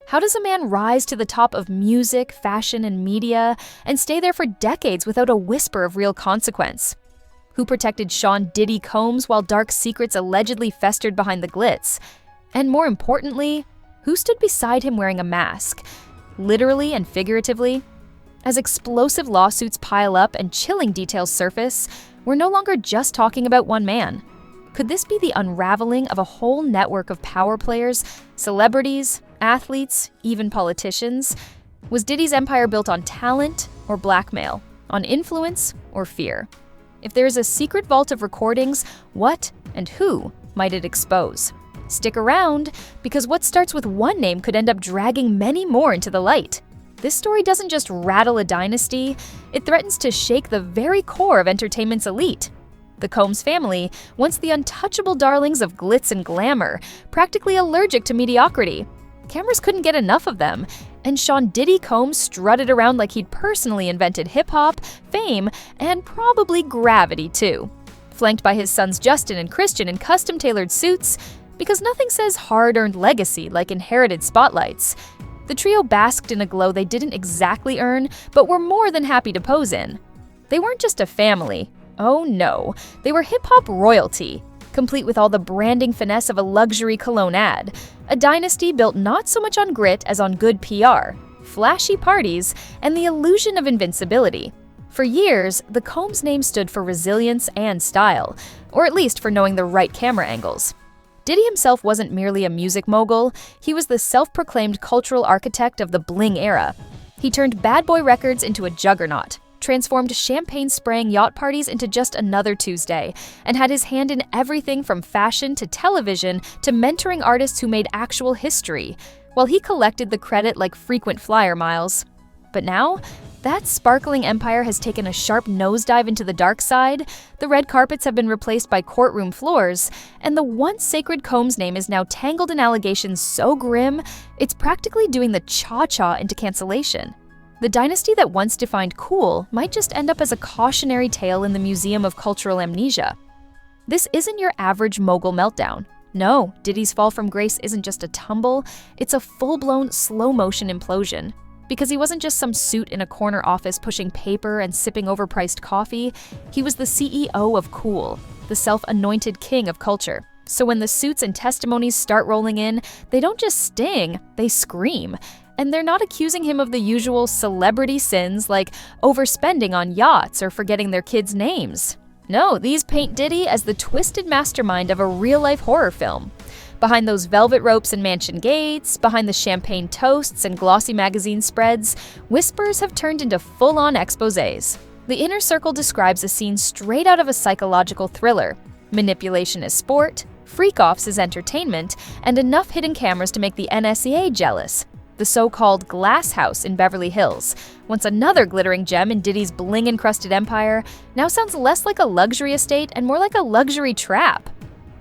How does a man rise to the top of music, fashion, and media and stay there for decades without a whisper of real consequence? Who protected Sean Diddy Combs while dark secrets allegedly festered behind the glitz? And more importantly, who stood beside him wearing a mask, literally and figuratively? As explosive lawsuits pile up and chilling details surface, we're no longer just talking about one man. Could this be the unraveling of a whole network of power players, celebrities, athletes, even politicians? Was Diddy's empire built on talent or blackmail, on influence or fear? If there is a secret vault of recordings, what and who might it expose? Stick around, because what starts with one name could end up dragging many more into the light. This story doesn't just rattle a dynasty, it threatens to shake the very core of entertainment's elite. The Combs family, once the untouchable darlings of glitz and glamour, practically allergic to mediocrity. Cameras couldn't get enough of them, and Sean Diddy Combs strutted around like he'd personally invented hip-hop, fame, and probably gravity too. Flanked by his sons Justin and Christian in custom-tailored suits, because nothing says hard-earned legacy like inherited spotlights. The trio basked in a glow they didn't exactly earn, but were more than happy to pose in. They weren't just a family. Oh no, they were hip-hop royalty, complete with all the branding finesse of a luxury cologne ad. A dynasty built not so much on grit as on good PR, flashy parties, and the illusion of invincibility. For years, the Combs name stood for resilience and style, or at least for knowing the right camera angles. Diddy himself wasn't merely a music mogul, he was the self-proclaimed cultural architect of the bling era. He turned Bad Boy Records into a juggernaut, transformed champagne-spraying yacht parties into just another Tuesday, and had his hand in everything from fashion to television to mentoring artists who made actual history, while he collected the credit like frequent flyer miles. But now, that sparkling empire has taken a sharp nosedive into the dark side, the red carpets have been replaced by courtroom floors, and the once sacred Combs name is now tangled in allegations so grim, it's practically doing the cha-cha into cancellation. The dynasty that once defined cool might just end up as a cautionary tale in the Museum of Cultural Amnesia. This isn't your average mogul meltdown. No, Diddy's fall from grace isn't just a tumble, it's a full-blown, slow-motion implosion. Because he wasn't just some suit in a corner office pushing paper and sipping overpriced coffee, he was the CEO of cool, the self-anointed king of culture. So when the suits and testimonies start rolling in, they don't just sting, they scream. And they're not accusing him of the usual celebrity sins like overspending on yachts or forgetting their kids' names. No, these paint Diddy as the twisted mastermind of a real-life horror film. Behind those velvet ropes and mansion gates, behind the champagne toasts and glossy magazine spreads, whispers have turned into full-on exposés. The Inner Circle describes a scene straight out of a psychological thriller. Manipulation as sport, freak-offs as entertainment, and enough hidden cameras to make the NSA jealous. The so-called Glass House in Beverly Hills, once another glittering gem in Diddy's bling-encrusted empire, now sounds less like a luxury estate and more like a luxury trap.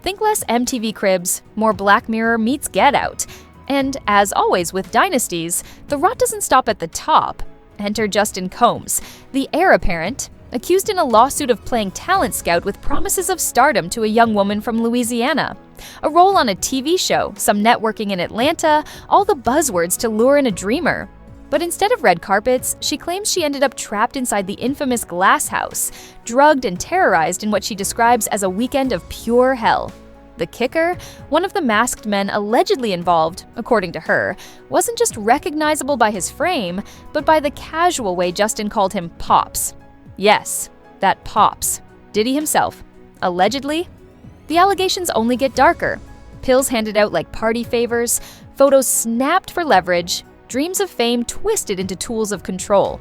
Think less MTV Cribs, more Black Mirror meets Get Out. And as always with dynasties, the rot doesn't stop at the top. Enter Justin Combs, the heir apparent, accused in a lawsuit of playing talent scout with promises of stardom to a young woman from Louisiana. A role on a TV show, some networking in Atlanta, all the buzzwords to lure in a dreamer. But instead of red carpets, she claims she ended up trapped inside the infamous Glass House, drugged and terrorized in what she describes as a weekend of pure hell. The kicker? One of the masked men allegedly involved, according to her, wasn't just recognizable by his frame, but by the casual way Justin called him Pops. Yes, that Pops. Diddy himself. Allegedly. The allegations only get darker. Pills handed out like party favors, photos snapped for leverage, dreams of fame twisted into tools of control.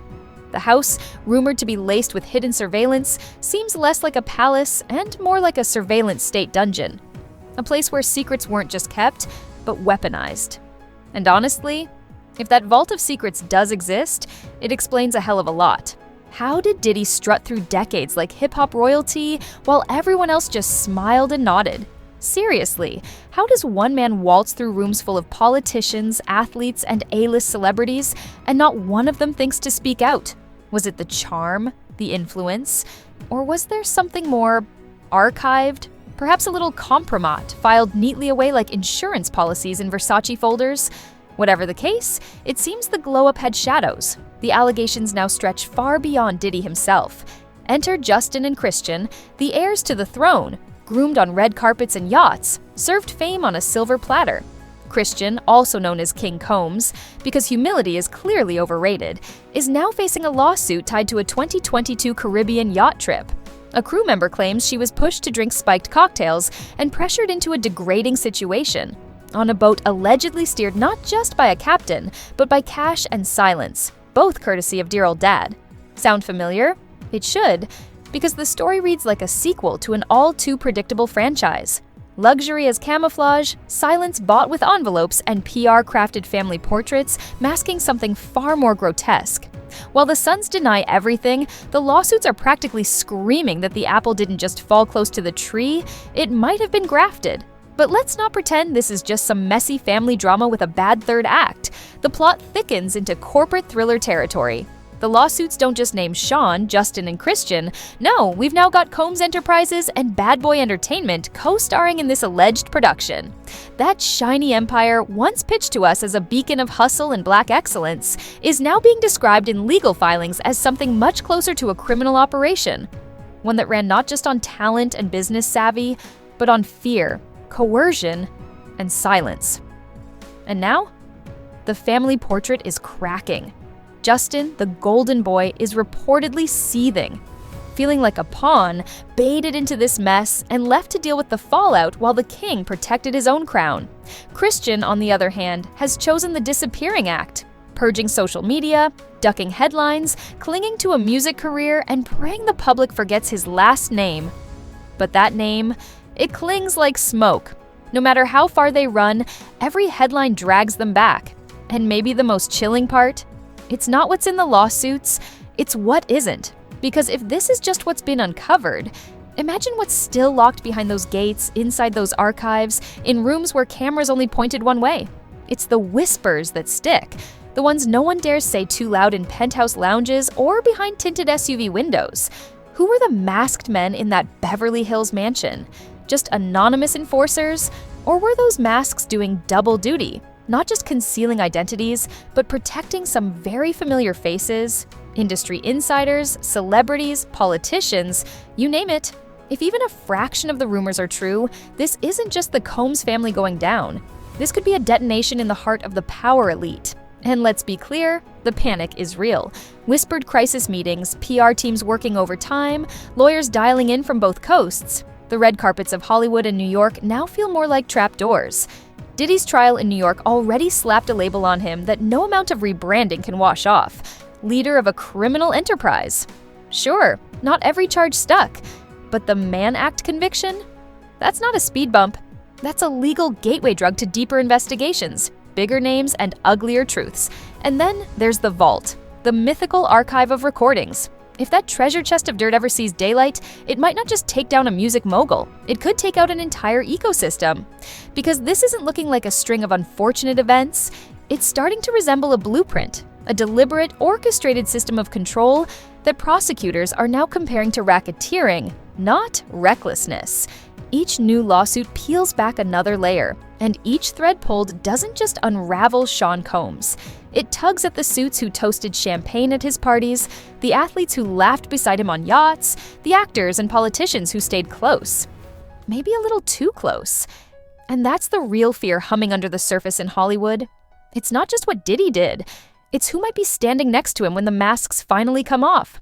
The house, rumored to be laced with hidden surveillance, seems less like a palace and more like a surveillance state dungeon. A place where secrets weren't just kept, but weaponized. And honestly, if that vault of secrets does exist, it explains a hell of a lot. How did Diddy strut through decades like hip-hop royalty while everyone else just smiled and nodded? Seriously, how does one man waltz through rooms full of politicians, athletes, and A-list celebrities, and not one of them thinks to speak out? Was it the charm, the influence, or was there something more archived? Perhaps a little compromat, filed neatly away like insurance policies in Versace folders? Whatever the case, it seems the glow-up had shadows. The allegations now stretch far beyond Diddy himself. Enter Justin and Christian, the heirs to the throne, groomed on red carpets and yachts, served fame on a silver platter. Christian, also known as King Combs, because humility is clearly overrated, is now facing a lawsuit tied to a 2022 Caribbean yacht trip. A crew member claims she was pushed to drink spiked cocktails and pressured into a degrading situation on a boat allegedly steered not just by a captain, but by cash and silence, both courtesy of dear old dad. Sound familiar? It should, because the story reads like a sequel to an all-too-predictable franchise. Luxury as camouflage, silence bought with envelopes, and PR-crafted family portraits masking something far more grotesque. While the Sons deny everything, the lawsuits are practically screaming that the apple didn't just fall close to the tree, it might have been grafted. But let's not pretend this is just some messy family drama with a bad third act. The plot thickens into corporate thriller territory. The lawsuits don't just name Sean, Justin, and Christian. No, we've now got Combs Enterprises and Bad Boy Entertainment co-starring in this alleged production. That shiny empire, once pitched to us as a beacon of hustle and black excellence, is now being described in legal filings as something much closer to a criminal operation. One that ran not just on talent and business savvy, but on fear, coercion, and silence. And now, the family portrait is cracking. Justin, the golden boy, is reportedly seething, feeling like a pawn, baited into this mess and left to deal with the fallout while the king protected his own crown. Christian, on the other hand, has chosen the disappearing act, purging social media, ducking headlines, clinging to a music career, and praying the public forgets his last name. But that name, it clings like smoke. No matter how far they run, every headline drags them back. And maybe the most chilling part? It's not what's in the lawsuits, it's what isn't. Because if this is just what's been uncovered, imagine what's still locked behind those gates, inside those archives, in rooms where cameras only pointed one way. It's the whispers that stick, the ones no one dares say too loud in penthouse lounges or behind tinted SUV windows. Who were the masked men in that Beverly Hills mansion? Just anonymous enforcers? Or were those masks doing double duty? Not just concealing identities, but protecting some very familiar faces, industry insiders, celebrities, politicians, you name it. If even a fraction of the rumors are true, this isn't just the Combs family going down. This could be a detonation in the heart of the power elite. And let's be clear, the panic is real. Whispered crisis meetings, PR teams working overtime, lawyers dialing in from both coasts. The red carpets of Hollywood and New York now feel more like trapdoors. Diddy's trial in New York already slapped a label on him that no amount of rebranding can wash off. Leader of a criminal enterprise. Sure, not every charge stuck, but the Mann Act conviction? That's not a speed bump. That's a legal gateway drug to deeper investigations, bigger names, and uglier truths. And then there's the vault, the mythical archive of recordings. If that treasure chest of dirt ever sees daylight, it might not just take down a music mogul, it could take out an entire ecosystem. Because this isn't looking like a string of unfortunate events, it's starting to resemble a blueprint, a deliberate, orchestrated system of control that prosecutors are now comparing to racketeering, not recklessness. Each new lawsuit peels back another layer, and each thread pulled doesn't just unravel Sean Combs. It tugs at the suits who toasted champagne at his parties, the athletes who laughed beside him on yachts, the actors and politicians who stayed close. Maybe a little too close. And that's the real fear humming under the surface in Hollywood. It's not just what Diddy did, it's who might be standing next to him when the masks finally come off.